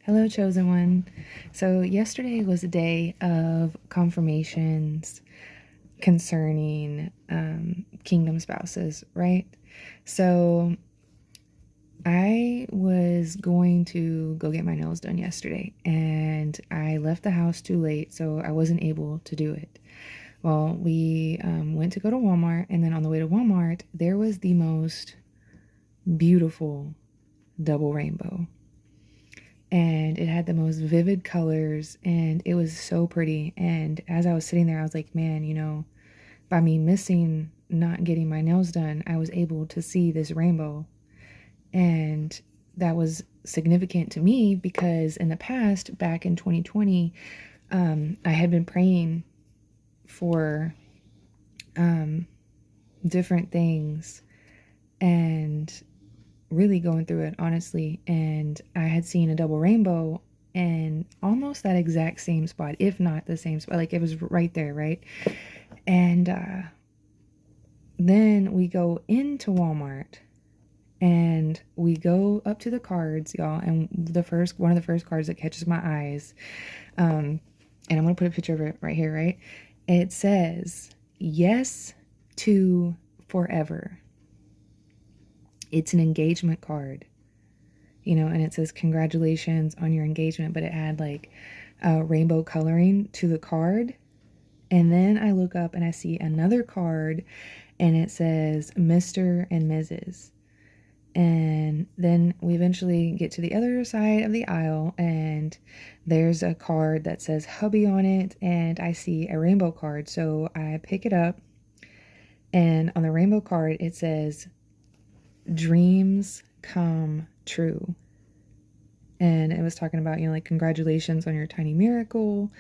Hello, chosen one. So, yesterday was a day of confirmations concerning kingdom spouses, right? So, I was going to go get my nails done yesterday, and I left the house too late, so I wasn't able to do it. Well, we went to go to Walmart, and then on the way to Walmart, there was the most beautiful double rainbow, and it had the most vivid colors, and it was so pretty. And as I was sitting there, I was like, man, by me missing not getting my nails done, I was able to see this rainbow. And that was significant to me because in the past, back in 2020, I had been praying for different things and really going through it, honestly. And I had seen a double rainbow and almost that exact same spot, if not the same spot. Like, it was right there, right? And then we go into Walmart and we go up to the cards, y'all. And one of the first cards that catches my eyes, and I'm gonna put a picture of it right here, right? It says, "Yes to forever." It's an engagement card, and it says congratulations on your engagement, but it had like rainbow coloring to the card. And then I look up and I see another card and it says Mr. and Mrs. And then we eventually get to the other side of the aisle and there's a card that says hubby on it, and I see a rainbow card. So I pick it up, and on the rainbow card it says dreams come true. And it was talking about, like, congratulations on your tiny miracle.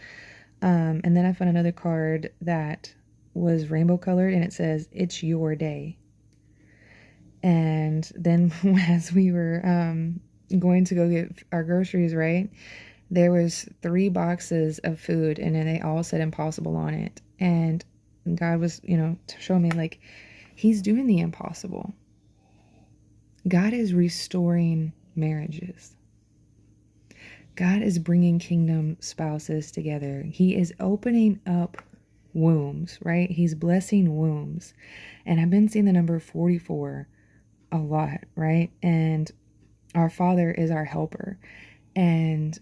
And then I found another card that was rainbow colored and it says it's your day. And then as we were going to go get our groceries, right, there was 3 boxes of food and then they all said impossible on it. And God was, showing me, like, he's doing the impossible. God is restoring marriages. God is bringing kingdom spouses together. He is opening up wombs, right? He's blessing wombs. And I've been seeing the number 44 a lot, right? And our Father is our helper. And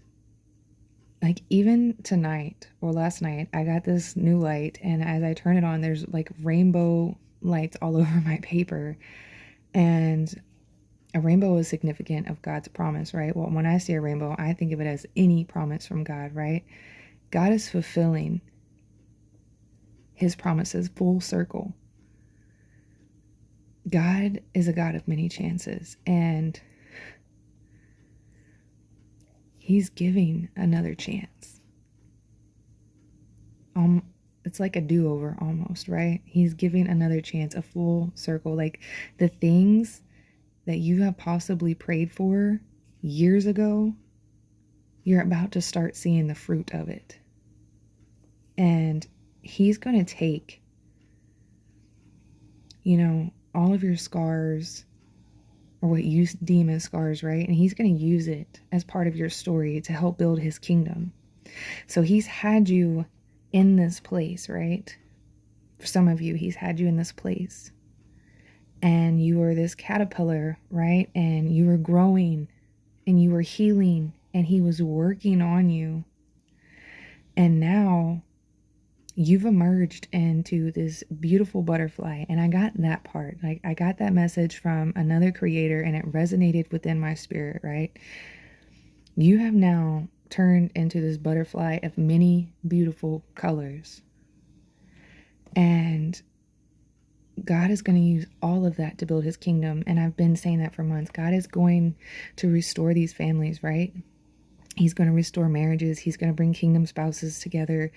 like, even tonight or last night, I got this new light, and as I turn it on, there's like rainbow lights all over my paper. And a rainbow is significant of God's promise, right? Well, when I see a rainbow, I think of it as any promise from God, right? God is fulfilling his promises full circle. God is a God of many chances, and he's giving another chance. It's like a do-over almost, right? He's giving another chance, a full circle. Like, the things that you have possibly prayed for years ago, you're about to start seeing the fruit of it. And he's going to take, all of your scars, or what you deem as scars, right? And he's going to use it as part of your story to help build his kingdom. So he's had you in this place, right? For some of you, he's had you in this place. And you were this caterpillar, right? And you were growing and you were healing, and he was working on you. And now you've emerged into this beautiful butterfly. And I got that part. Like, I got that message from another creator and it resonated within my spirit, right? You have now turned into this butterfly of many beautiful colors. And God is going to use all of that to build his kingdom. And I've been saying that for months. God is going to restore these families, right? He's going to restore marriages. He's going to bring kingdom spouses together.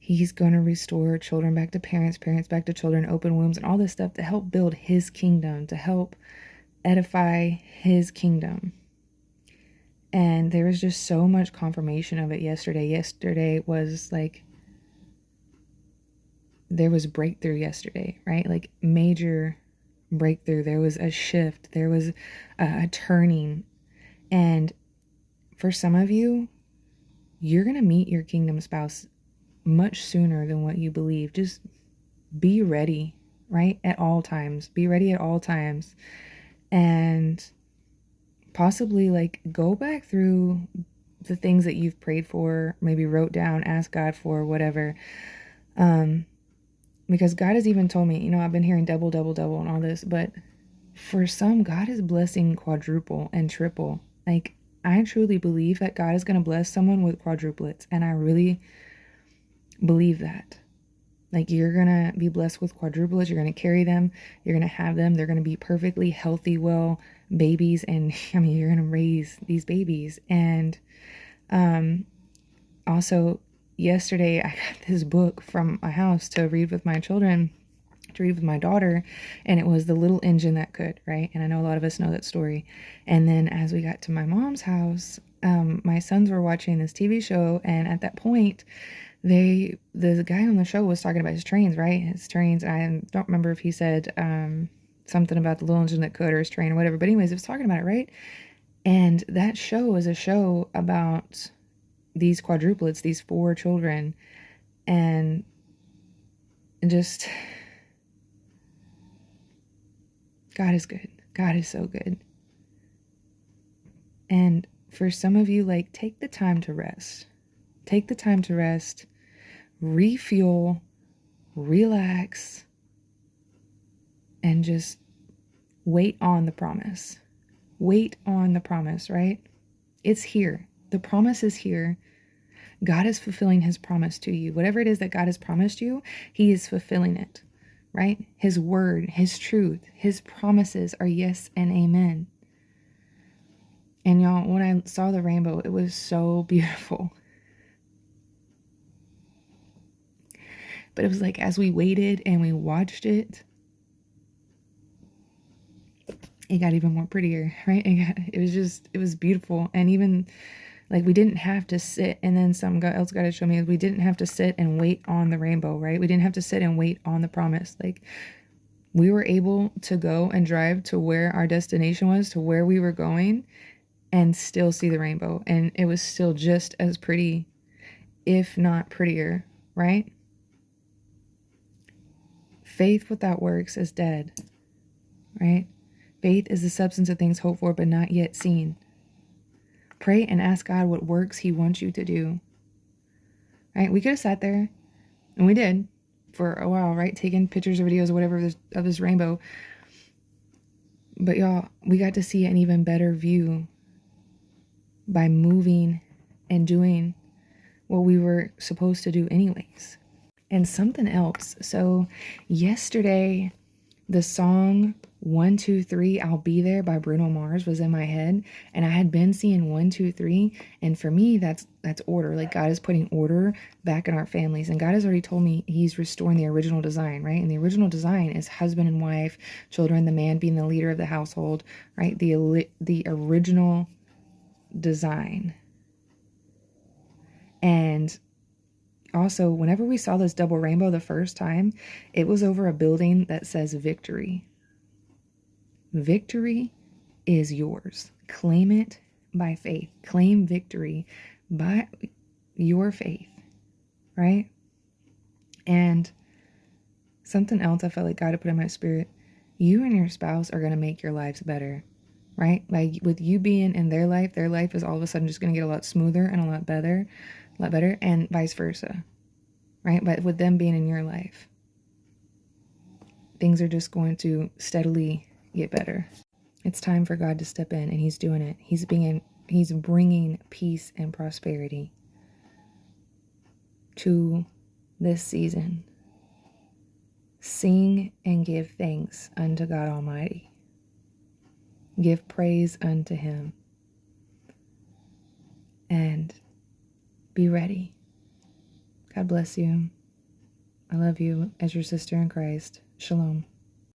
He's going to restore children back to parents, parents back to children, open wombs, and all this stuff to help build his kingdom, to help edify his kingdom. And there was just so much confirmation of it yesterday. Yesterday was like, there was breakthrough yesterday, right? Like, major breakthrough. There was a shift. There was a turning. And for some of you, you're going to meet your kingdom spouse much sooner than what you believe. Just be ready, right? At all times. Be ready at all times. And possibly like go back through the things that you've prayed for, maybe wrote down, asked God for, whatever. Because God has even told me, I've been hearing double, double, double and all this, but for some, God is blessing quadruple and triple. Like, I truly believe that God is going to bless someone with quadruplets. And I really believe that. Like, you're going to be blessed with quadruplets. You're going to carry them. You're going to have them. They're going to be perfectly healthy, well, babies. And you're going to raise these babies. And also, yesterday, I got this book from my house to read with my children, to read with my daughter, and it was The Little Engine That Could, right? And I know a lot of us know that story. And then as we got to my mom's house, my sons were watching this TV show, and at that point, the guy on the show was talking about his trains, right? His trains. I don't remember if he said something about the little engine that could, or his train, or whatever. But anyways, it was talking about it, right? And that show is a show about these quadruplets, these 4 children, and just God is good. God is so good. And for some of you, like, take the time to rest. Take the time to rest, refuel, relax, and just wait on the promise. Wait on the promise, right? It's here. The promise is here. God is fulfilling his promise to you. Whatever it is that God has promised you, he is fulfilling it, right? His word, his truth, his promises are yes and amen. And y'all, when I saw the rainbow, it was so beautiful. But it was like, as we waited and we watched it, it got even more prettier, right? It was beautiful. And even like, we didn't have to sit, and then some guy else got to show me, we didn't have to sit and wait on the rainbow, right? We didn't have to sit and wait on the promise. Like, we were able to go and drive to where our destination was, to where we were going, and still see the rainbow. And it was still just as pretty, if not prettier, right? Faith without works is dead, right? Faith is the substance of things hoped for, but not yet seen. Pray and ask God what works he wants you to do, right? We could have sat there, and we did for a while, right? Taking pictures or videos or whatever of this rainbow. But y'all, we got to see an even better view by moving and doing what we were supposed to do anyways. And something else. So yesterday, the song 1, 2, 3, I'll Be There by Bruno Mars was in my head. And I had been seeing 1, 2, 3. And for me, that's order. Like, God is putting order back in our families. And God has already told me he's restoring the original design, right? And the original design is husband and wife, children, the man being the leader of the household, right? The original design. And also, whenever we saw this double rainbow the first time, it was over a building that says victory. Victory is yours. Claim it by faith. Claim victory by your faith, right? And something else I felt like God had put in my spirit, you and your spouse are going to make your lives better, right? Like, with you being in their life is all of a sudden just going to get a lot smoother and a lot better, and vice versa, right? But with them being in your life, things are just going to steadily get better. It's time for God to step in, and he's doing it. He's bringing peace and prosperity to this season. Sing and give thanks unto God Almighty. Give praise unto him. And be ready. God bless you. I love you as your sister in Christ. Shalom.